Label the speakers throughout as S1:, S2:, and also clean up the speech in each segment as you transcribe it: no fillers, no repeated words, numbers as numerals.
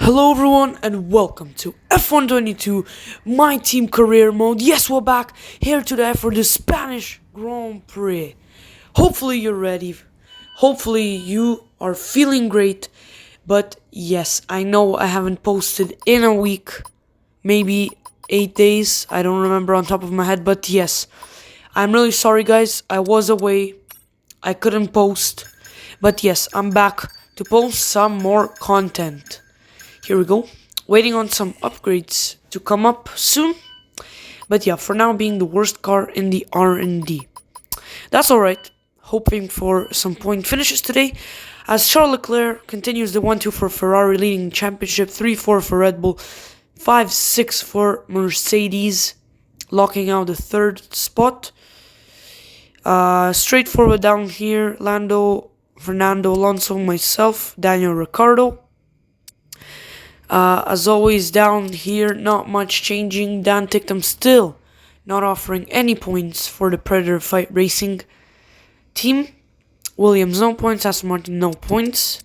S1: Hello everyone and welcome to F122, my team career mode. Yes, we're back here today for the Spanish Grand Prix. Hopefully you're ready. Hopefully you are feeling great. But yes, I know I haven't posted in a week, maybe 8 days. I don't remember on top of my head, but yes. I'm really sorry guys, I was away. I couldn't post. But yes, I'm back to post some more content. Here we go. Waiting on some upgrades to come up soon. But yeah, for now being the worst car in the R&D. That's alright. Hoping for some point finishes today. As Charles Leclerc continues the 1-2 for Ferrari, leading championship, 3-4 for Red Bull, 5-6 for Mercedes, locking out the third spot. Straightforward down here, Lando, Fernando Alonso, myself, Daniel Ricciardo. As always down here, not much changing. Dan Ticktum still not offering any points for the Predator Fight Racing team. Williams no points, Aston Martin no points.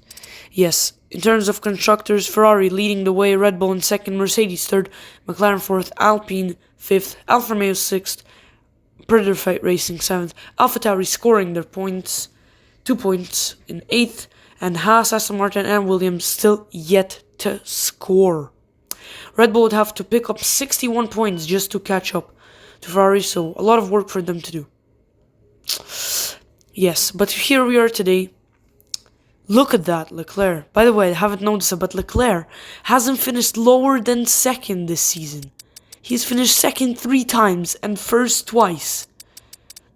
S1: Yes, in terms of constructors, Ferrari leading the way, Red Bull in second, Mercedes third, McLaren fourth, Alpine fifth, Alfa Romeo sixth, Predator Fight Racing seventh, AlphaTauri scoring their points, 2 points in eighth, and Haas, Aston Martin and Williams still yet to score. Red Bull would have to pick up 61 points just to catch up to Ferrari, so a lot of work for them to do. Yes, but here we are today. Look at that, Leclerc. By the way, I haven't noticed it, but Leclerc hasn't finished lower than second this season. He's finished second 3 times and first twice.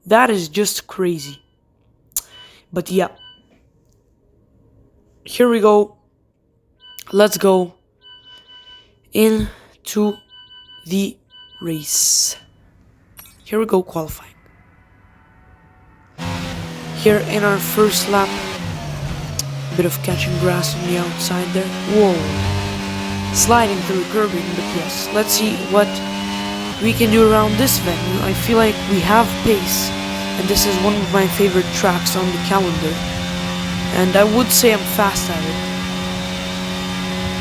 S1: That is just crazy. But yeah. Here we go. Let's go into the race. Here we go, qualifying. Here in our first lap, a bit of catching grass on the outside there. Whoa. Sliding through curbing, but yes, let's see what we can do around this venue. I feel like we have pace, and this is one of my favorite tracks on the calendar. And I would say I'm fast at it.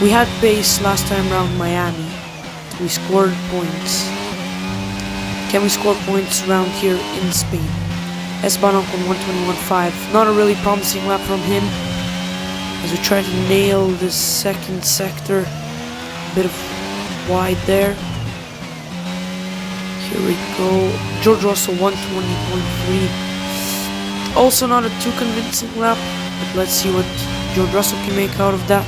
S1: We had pace last time around Miami. We scored points. Can we score points around here in Spain? Esteban Ocon 121.5. Not a really promising lap from him, as we try to nail the second sector. A bit of wide there. Here we go. George Russell 120.3. Also not a too convincing lap, but let's see what George Russell can make out of that.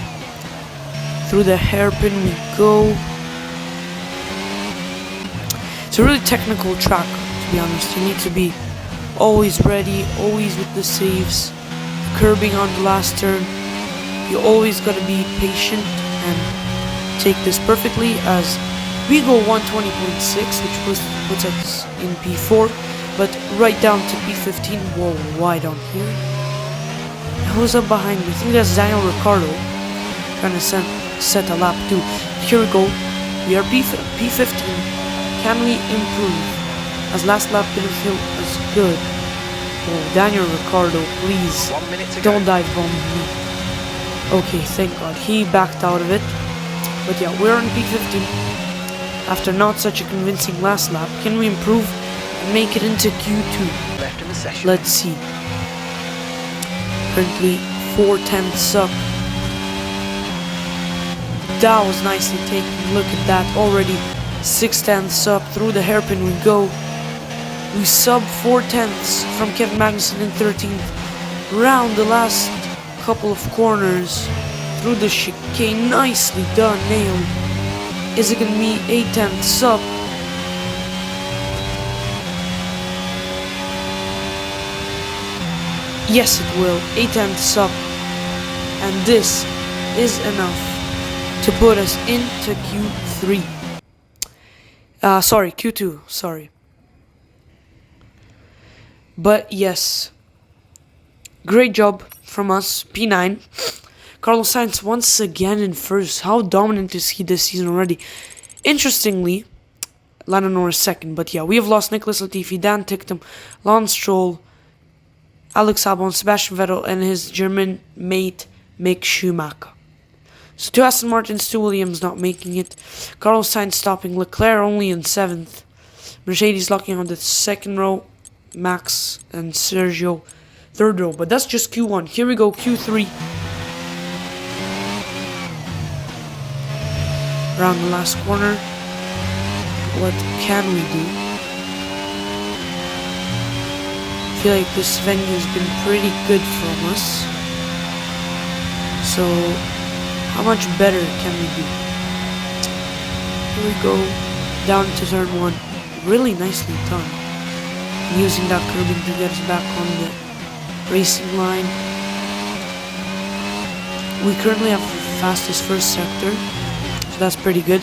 S1: Through the hairpin we go. It's a really technical track, to be honest. You need to be always ready, always with the saves, curbing on the last turn. You always gotta be patient and take this perfectly, as we go 120.6, which puts us in P4, but right down to P15. Whoa, wide on here. Who's up behind me? I think that's Daniel Ricciardo trying to set a lap too. Here we go. We are P15. Can we improve? As last lap didn't feel as good. Oh, Daniel Ricciardo, please don't dive bomb me. Okay, thank God he backed out of it. But yeah, we're on P15 after not such a convincing last lap. Can we improve and make it into Q2?
S2: Left in the session.
S1: Let's see. Currently 4/10ths up. That was nicely taken. Look at that, already 6/10ths up. Through the hairpin we go. We sub 4/10ths from Kevin Magnussen in 13th. Round the last couple of corners through the chicane. Nicely done, nailed. Is it gonna be 8/10ths up? Yes, it will. 8/10ths up. And this is enough to put us into Q3. Sorry, Q2, sorry. But yes, great job from us, P9. Carlos Sainz once again in first. How dominant is he this season already? Interestingly, Lando Norris second. But yeah, we have lost Nicholas Latifi, Dan Ticktum, Lance Stroll, Alex Albon, Sebastian Vettel, and his German mate Mick Schumacher. So 2 Aston Martins, 2 Williams not making it. Carlos Sainz stopping. Leclerc only in 7th. Mercedes locking on the 2nd row. Max and Sergio 3rd row. But that's just Q1. Here we go, Q3. Around the last corner. What can we do? I feel like this venue has been pretty good from us. So, how much better can we do? Here we go, down to turn 1. Really nicely done. Using that curbing to get us back on the racing line. We currently have the fastest first sector, so that's pretty good.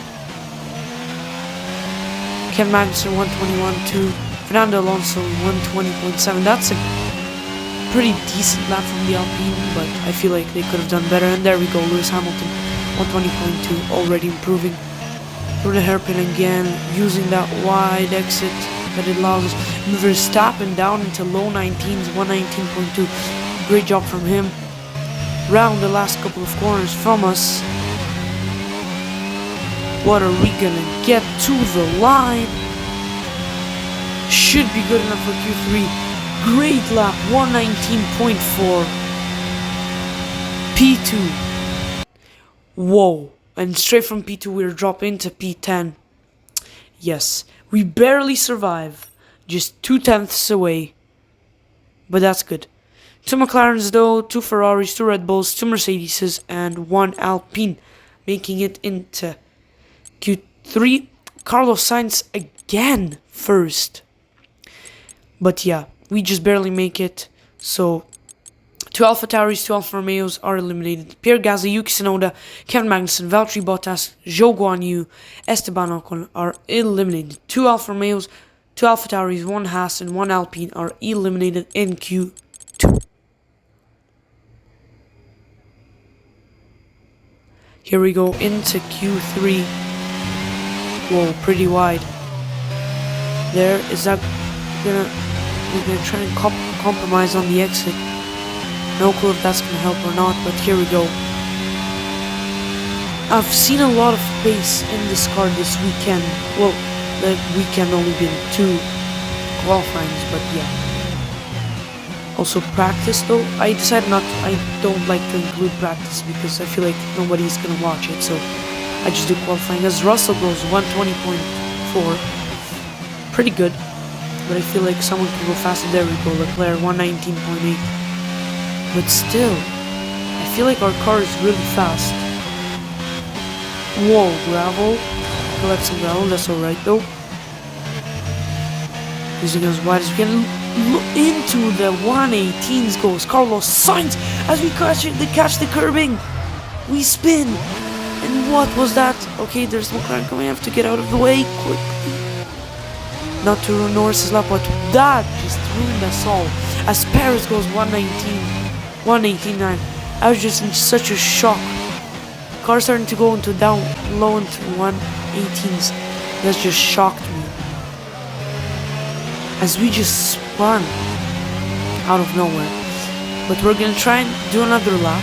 S1: Ken Magnussen 121.2, Fernando Alonso 120.7. That's a pretty decent lap from the Alpine, but I feel like they could have done better. And there we go, Lewis Hamilton 120.2, already improving. Through the hairpin again, using that wide exit that it allows us. Verstappen down into low 19s, 119.2. Great job from him. Round the last couple of corners from us. What are we gonna get to the line? Should be good enough for Q3. Great lap, 119.4. P2. Whoa. And straight from P2 we're dropping to P10. Yes, we barely survive. Just 2/10ths away. But that's good. 2 McLarens though, 2 Ferraris, 2 Red Bulls, 2 Mercedeses, and 1 Alpine. Making it into Q3. Carlos Sainz again first. But yeah, we just barely make it. So 2 AlphaTauris, 2 Alfa Romeos are eliminated. Pierre Gasly, Yuki Tsunoda, Kevin Magnussen, Valtteri Bottas, Zhou Guanyu, Esteban Ocon are eliminated. 2 Alfa Romeos, 2 AlphaTauris, 1 Haas, and 1 Alpine are eliminated in Q2. Here we go into Q3. Whoa, pretty wide. There, is that we're gonna try and compromise on the exit. No clue if that's gonna help or not, but here we go. I've seen a lot of pace in this car this weekend. Well, the weekend only been 2 qualifyings, but yeah. Also practice though, I decided I don't like to include practice because I feel like nobody's gonna watch it, so I just do qualifying. As Russell goes 120.4, pretty good, but I feel like someone can go faster. There we go, Leclerc 119.8. But still, I feel like our car is really fast. Whoa, gravel. Collect some gravel, that's alright though. Using as wide as we can. Into the 118s goes Carlos Sainz as we catch the curbing. We spin. And what was that? Okay, there's McLaren coming. I have to get out of the way quickly. Not to ruin Norris's lap, but that just ruined us all. As Perez goes 118.9. I was just in such a shock. Car starting to go into down low into 118s. That just shocked me. As we just spun out of nowhere. But we're gonna try and do another lap.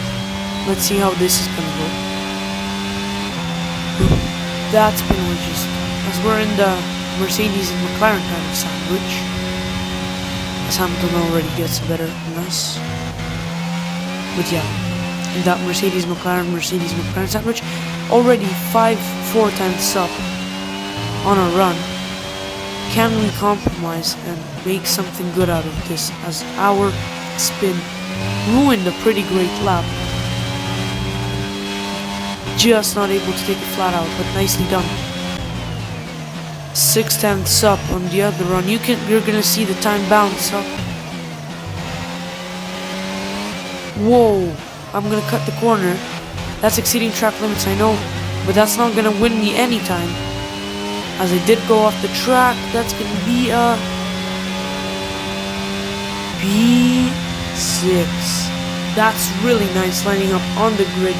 S1: Let's see how this is gonna go. That spin was just, as we're in the Mercedes and McLaren kind of sandwich. As Hamilton already gets better than us. But yeah, in that Mercedes McLaren sandwich, already 4/10ths up on a run. Can we compromise and make something good out of this, as our spin ruined a pretty great lap? Just not able to take it flat out, but nicely done. 6/10ths up on the other run. You're gonna see the time bounce up. Whoa, I'm gonna cut the corner. That's exceeding track limits, I know, but that's not gonna win me any time. As I did go off the track, that's gonna be a P6. That's really nice, lining up on the grid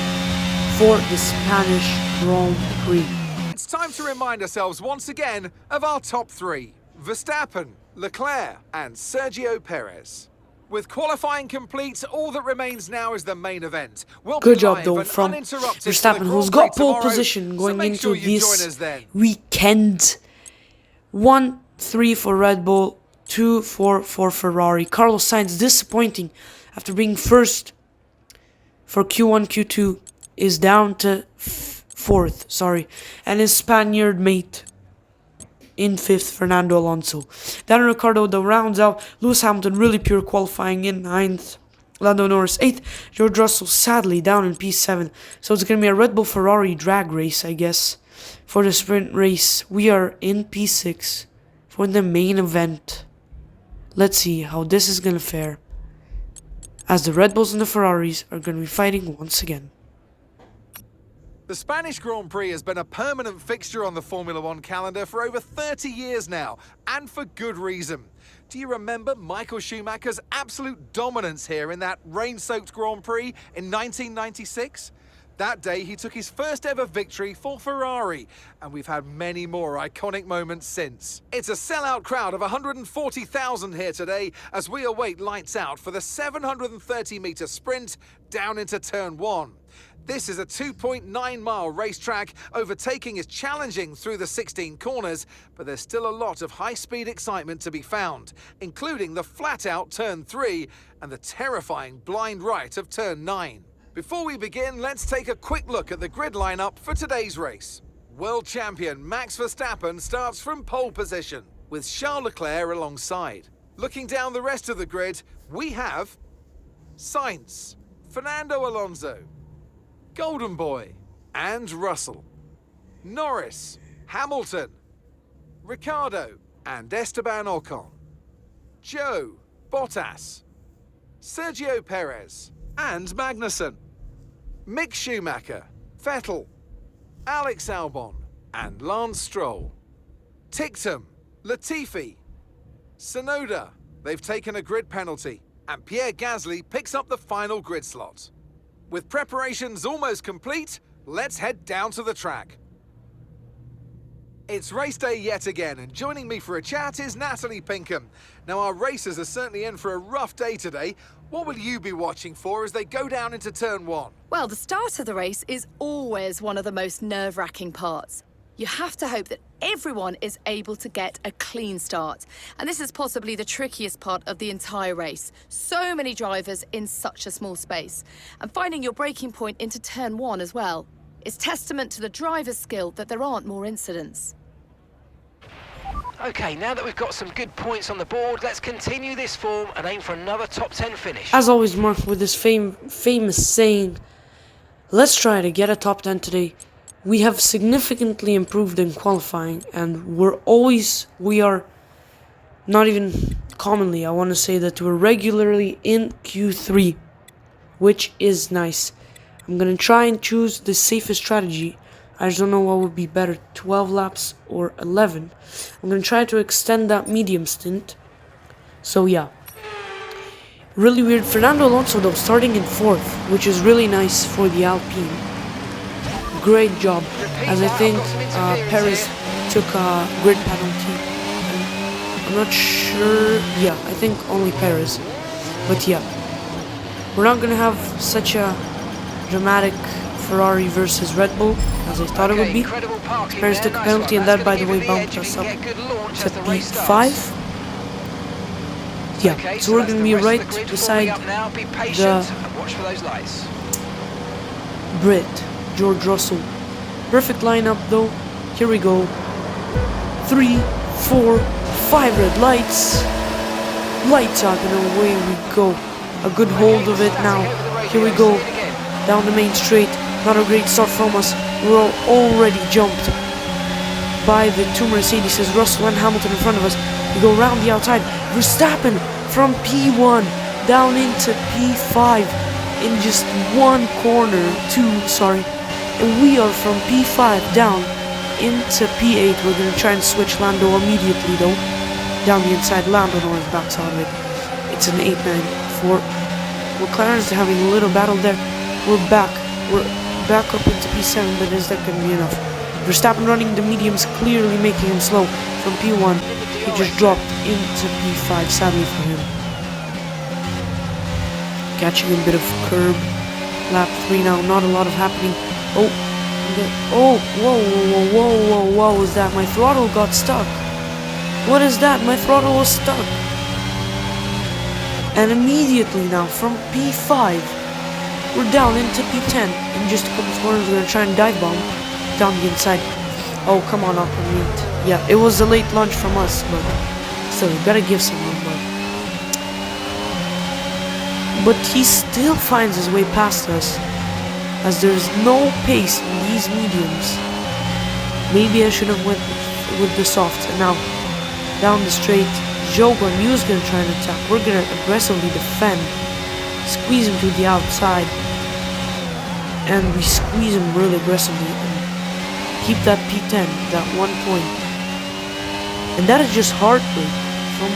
S1: for the Spanish Grand Prix.
S2: It's time to remind ourselves once again of our top 3. Verstappen, Leclerc and Sergio Perez. With qualifying complete, all that remains now is the main event. We'll
S1: Good
S2: be
S1: job
S2: live
S1: though
S2: and
S1: from
S2: uninterrupted for the
S1: Verstappen,
S2: Grand
S1: who's
S2: Prix
S1: got pole
S2: tomorrow,
S1: position
S2: so
S1: going
S2: make
S1: into
S2: sure you join
S1: this
S2: us then.
S1: weekend. 1-3 for Red Bull, 2-4 for Ferrari. Carlos Sainz, disappointing after being first for Q1, Q2, is down to fourth, and his Spaniard mate in fifth, Fernando Alonso. Daniel Ricciardo though rounds out. Lewis Hamilton really pure qualifying in ninth. Lando Norris 8th. George Russell sadly down in P7. So it's going to be a Red Bull Ferrari drag race, I guess, for the sprint race. We are in P6 for the main event. Let's see how this is going to fare, as the Red Bulls and the Ferraris are going to be fighting once again.
S2: The Spanish Grand Prix has been a permanent fixture on the Formula One calendar for over 30 years now, and for good reason. Do you remember Michael Schumacher's absolute dominance here in that rain-soaked Grand Prix in 1996? That day he took his first ever victory for Ferrari, and we've had many more iconic moments since. It's a sellout crowd of 140,000 here today as we await lights out for the 730-metre sprint down into Turn 1. This is a 2.9-mile racetrack. Overtaking is challenging through the 16 corners, but there's still a lot of high-speed excitement to be found, including the flat-out Turn 3 and the terrifying blind right of Turn 9. Before we begin, let's take a quick look at the grid lineup for today's race. World champion Max Verstappen starts from pole position, with Charles Leclerc alongside. Looking down the rest of the grid, we have Sainz, Fernando Alonso, Golden Boy, and Russell, Norris, Hamilton, Ricciardo, and Esteban Ocon, Joe, Bottas, Sergio Perez, and Magnussen, Mick Schumacher, Vettel, Alex Albon, and Lance Stroll, Ticktum, Latifi, Tsunoda, they've taken a grid penalty, and Pierre Gasly picks up the final grid slot. With preparations almost complete, let's head down to the track. It's race day yet again, and joining me for a chat is Natalie Pinkham. Now, our racers are certainly in for a rough day today. What will you be watching for as they go down into Turn 1?
S3: Well, the start of the race is always one of the most nerve-wracking parts. You have to hope that everyone is able to get a clean start. And this is possibly the trickiest part of the entire race. So many drivers in such a small space. And finding your braking point into Turn 1 as well. It's testament to the driver's skill that there aren't more incidents.
S4: Okay, now that we've got some good points on the board, let's continue this form and aim for another top 10 finish.
S1: As always, Mark, with this famous saying, let's try to get a top 10 today. We have significantly improved in qualifying, and we are not even commonly, I want to say that we're regularly in Q3, which is nice. I'm going to try and choose the safest strategy. I just don't know what would be better, 12 laps or 11. I'm going to try to extend that medium stint. So yeah. Really weird. Fernando Alonso though starting in 4th, which is really nice for the Alpine. Great job, as I think Perez took a grid penalty. I'm not sure. Yeah, I think only Perez. But yeah, we're not going to have such a dramatic Ferrari versus Red Bull as I thought it would be. Perez took a penalty, and that, by the way, bumped us up to P5. Yeah, so we're going to be right beside the Brit, George Russell. Perfect lineup though. Here we go. 3, 4, 5 red lights. Lights up and away we go. A good hold of it now. Here we go. Down the main straight. Not a great start from us. We're already jumped by the two Mercedes, Russell and Hamilton in front of us. We go around the outside. Verstappen from P1 down into P5 in just one corner. And we are from P5 down into P8. We're going to try and switch Lando immediately though. Down the inside, Lando Norris backs out of it. It's an 8-9-4. McLaren's having a little battle there. We're back up into P7, but is that going to be enough? Verstappen running the mediums, clearly making him slow. From P1, he just dropped into P5, sadly for him. catching a bit of curb. Lap 3 now, not a lot of happening. Oh, whoa, whoa, whoa, whoa, what was that? My throttle got stuck. What is that? My throttle was stuck. And immediately now, from P5, we're down into P10. In just a couple of corners, we're gonna try and dive bomb down the inside. Oh, come on, up and meet. Yeah, it was a late launch from us, but still, we gotta give some room. But he still finds his way past us, as there's no pace in these mediums. Maybe I should have went with the softs. And now, down the straight, Zhou Guanyu's gonna try and attack. We're gonna aggressively defend, squeeze him to the outside, and we squeeze him really aggressively and keep that P10, that 1 point. And that is just heartbreak. From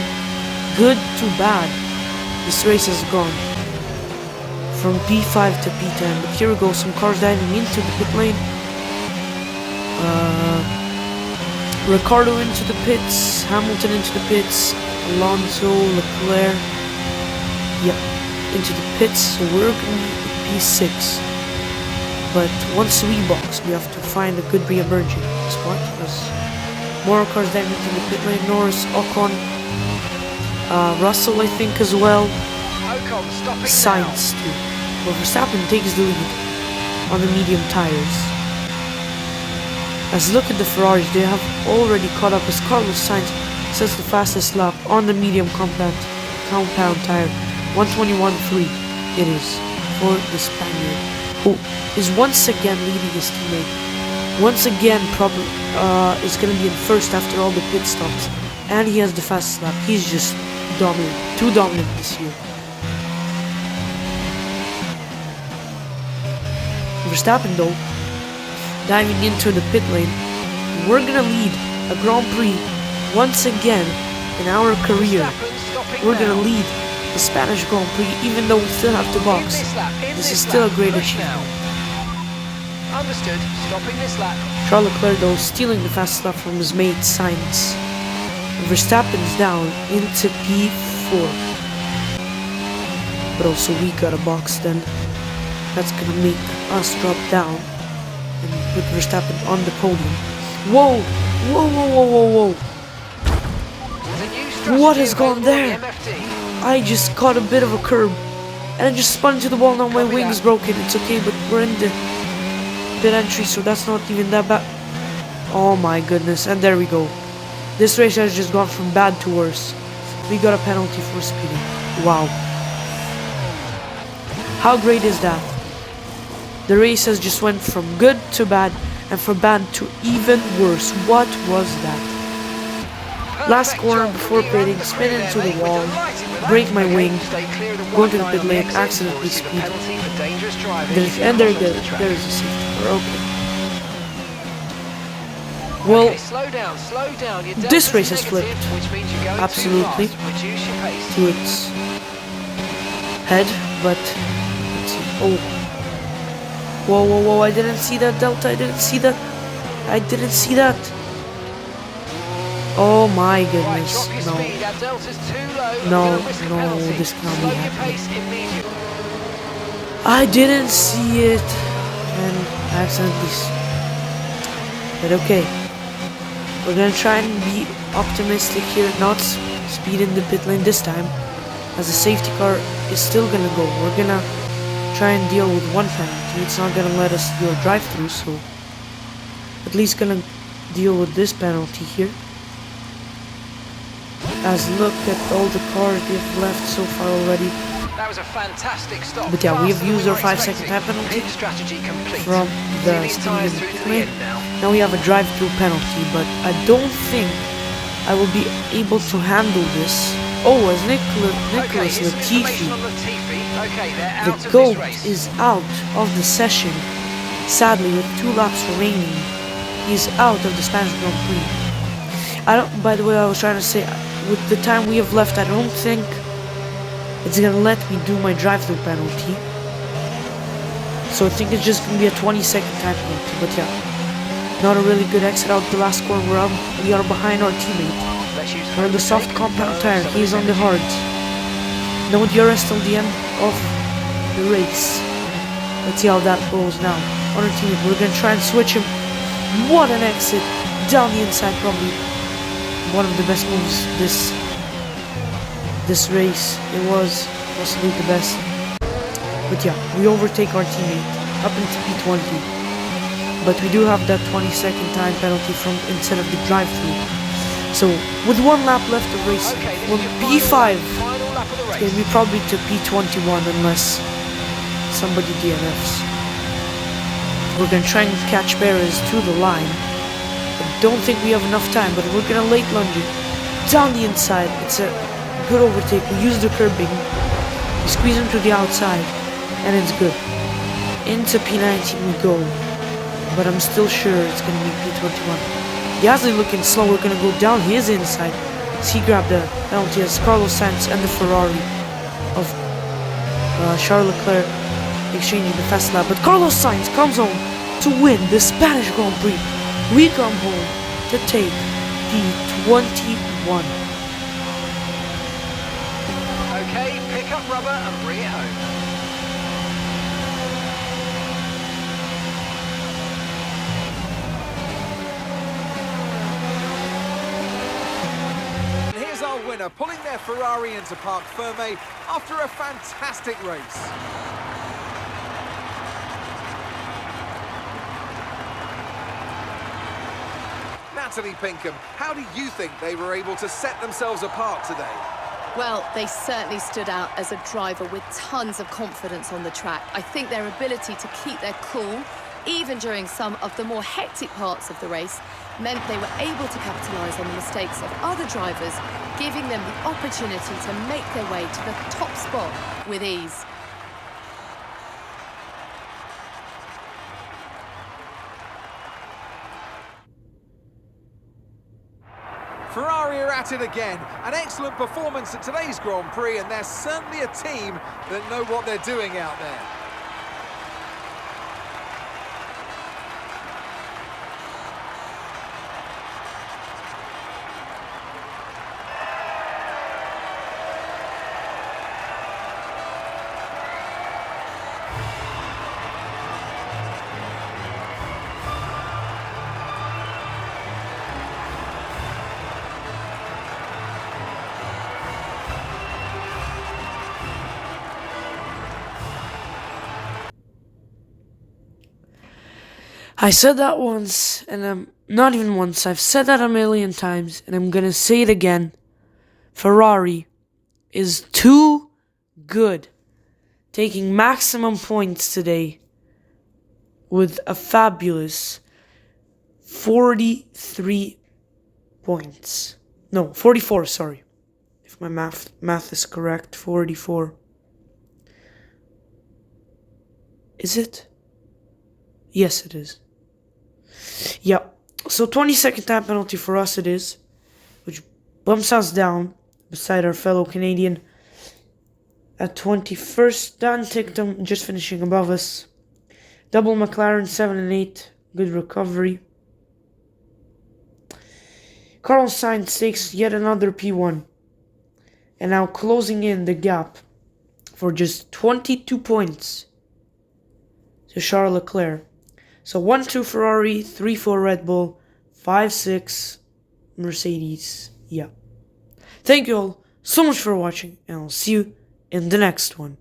S1: good to bad, this race has gone. From P5 to P10, but here we go, some cars diving into the pit lane. Ricardo into the pits, Hamilton into the pits, Alonso, Leclerc, yep, into the pits, so we're going to be P6. But once we box, we have to find a good re-emerging spot, because more cars diving into the pit lane, Norris, Ocon, Russell I think as well,
S4: Ocon stopping
S1: Sainz too. Well, Verstappen takes the lead on the medium tires. As look at the Ferraris, they have already caught up as Carlos Sainz sets the fastest lap on the medium compound tire. 1:21.3 it is for the Spaniard, who is once again leading his teammate. Once again probably is going to be in first after all the pit stops. And he has the fastest lap. He's just dominant. Too dominant this year. Verstappen though, diving into the pit lane. We're gonna lead a Grand Prix once again in our career. We're gonna lead the Spanish Grand Prix even though we still have to box. This is still a great achievement.
S4: Understood. Stopping this lap.
S1: Charles Leclerc though stealing the fast lap from his mate Sainz. Verstappen's down into P4. But also we got a box then. That's gonna make us drop down and put Verstappen on the podium. Whoa! Whoa, whoa, whoa, whoa, whoa! What has gone there? I just caught a bit of a curb and I just spun into the wall. Now my wing is broken. It's okay, but we're in the pit entry, so that's not even that bad. Oh my goodness, and there we go. This race has just gone from bad to worse. We got a penalty for speeding. Wow. How great is that? The race has just went from good to bad, and from bad to even worse. What was that? Last corner before pitting, spin into the wall, break my wing, go into the pit lane, accidentally speed. And there is a safety car. Okay. Well, this race has flipped absolutely to its head, but let's see. Oh. Whoa, whoa, whoa, I didn't see that, Delta, I didn't see that. I didn't see that. Oh my goodness, no. No, this cannot be happening. I didn't see it, and I accidentally... But okay. We're gonna try and be optimistic here, not speed in the pit lane this time, as the safety car is still gonna go. We're gonna try and deal with one penalty. It's not gonna let us do a drive-through, so at least gonna deal with this penalty here. As look at all the cars we've left so far already.
S4: That was a fantastic stop.
S1: But yeah, we have used our 5-second time penalty from the speed lane. Now we have a drive-through penalty, but I don't think I will be able to handle this. Oh, as Nicholas Latifi, the GOAT, is out of the session. Sadly, with 2 laps remaining, he's out of the Spanish Grand Prix. By the way, I was trying to say, with the time we have left, I don't think it's gonna let me do my drive-through penalty. So I think it's just gonna be a 20-second time penalty. But yeah, not a really good exit out the last corner. We are behind our teammate. We're on the soft compound tire. He's on the hard. No DRS till the end of the race. Let's see how that goes now. On our teammate, we're gonna try and switch him. What an exit down the inside, probably one of the best moves this race. It was possibly the best. But yeah, we overtake our teammate up into P20. But we do have that 20-second time penalty from instead of the drive-through. So with one lap left of race, we're P5. It's gonna be probably to P21 unless somebody DNFs. We're gonna try and catch Perez to the line. I don't think we have enough time, but we're gonna late lunge it down the inside. It's a good overtake. We use the curbing. We squeeze him to the outside, and it's good. Into P19 we go, but I'm still sure it's gonna be P21. Gasly looking slow. We're gonna go down his inside. He grabbed the penalty as Carlos Sainz and the Ferrari of Charles Leclerc exchanging the fast lap. But Carlos Sainz comes home to win the Spanish Grand Prix. We come home to take P21.
S4: Okay, pick up rubber and bring it home.
S2: Our winner, pulling their Ferrari into Parc Ferme after a fantastic race. Natalie Pinkham, how do you think they were able to set themselves apart today?
S3: Well, they certainly stood out as a driver with tons of confidence on the track. I think their ability to keep their cool, even during some of the more hectic parts of the race, meant they were able to capitalise on the mistakes of other drivers, giving them the opportunity to make their way to the top spot with ease.
S2: Ferrari are at it again. An excellent performance at today's Grand Prix, and they're certainly a team that know what they're doing out there.
S1: I said that once, and not even once, I've said that a million times, and I'm gonna say it again. Ferrari is too good, taking maximum points today with a fabulous 43 points. No, 44, sorry. If my math is correct, 44. Is it? Yes, it is. Yeah, so 20-second time penalty for us it is, which bumps us down beside our fellow Canadian at 21st. Dan Ticktum just finishing above us. Double McLaren 7 and 8, good recovery. Carlos Sainz takes yet another P1, and now closing in the gap for just 22 points to Charles Leclerc. So 1-2 Ferrari, 3-4 Red Bull, 5-6 Mercedes. Yeah. Thank you all so much for watching, and I'll see you in the next one.